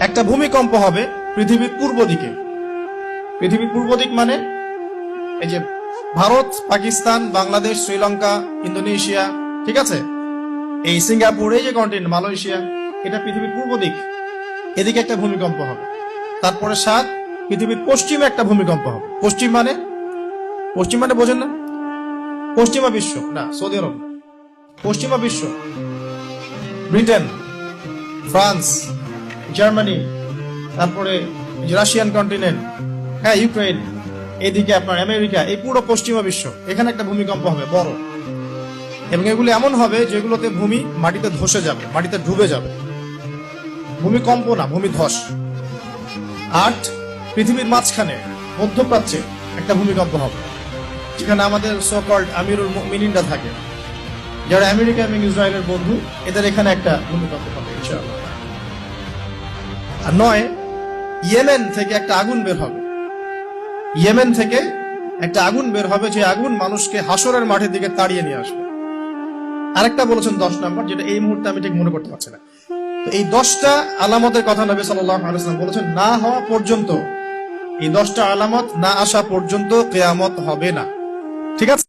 একটা ভূমিকম্প হবে পৃথিবীর পূর্ব দিকে। পৃথিবীর পূর্ব দিক মানে এই যে ভারত, পাকিস্তান, বাংলাদেশ, শ্রীলঙ্কা, ইন্দোনেশিয়া, ঠিক আছে, এই সিঙ্গাপুর, এই যে কন্টিনেন্ট, মালয়েশিয়া, এটা পৃথিবীর পূর্ব দিক। এদিকে একটা ভূমিকম্প হবে। তারপরে 7 পৃথিবীর পশ্চিমে একটা ভূমিকম্প হবে। পশ্চিম মানে বোঝেন না? পশ্চিমা বিশ্ব না, সৌদি আরব না, পশ্চিমা বিশ্ব, ব্রিটেন, ফ্রান্স, জার্মানি, তারপরে রাশিয়ান কন্টিনেন্ট, হ্যাঁ, ইউক্রেন, এদিকে আপনার আমেরিকা, এই পুরো পশ্চিমা বিশ্ব, এখানে একটা ভূমিকম্প হবে বড়। এবং এগুলো এমন হবে যেগুলোতে ভূমি মাটিতে ধসে যাবে, মাটিতে ডুবে যাবে। ভূমিকম্প না, ভূমিধস। 8 পৃথিবীর মাঝখানে মধ্যপ্রাচ্যে একটা ভূমিকম্প হবে, যেখানে আমাদের সো-কল্ড আমিরুল মুমিনিনরা থাকে, যারা আমেরিকা এবং ইসরায়েলের বন্ধু, এদের এখানে একটা ভূমিকম্প হবে ইনশাআল্লাহ। আর 9 ইয়েমেন থেকে একটা আগুন বের হবে। ইয়েমেন থেকে একটা আগুন বের হবে, যে আগুন মানুষকে হাসরের মাঠের দিকে তাড়িয়ে নিয়ে আসবে। আরেকটা বলেছেন 10 নম্বর, যেটা এই মুহূর্তে আমি ঠিক মনে করতে পারছি না। তো এই 10টা আলামতের কথা নবী সাল্লাল্লাহু আলাইহি ওয়াসাল্লাম বলেছেন, না হওয়া পর্যন্ত, এই 10টা আলামত না আসা পর্যন্ত কিয়ামত হবে না। ঠিক আছে।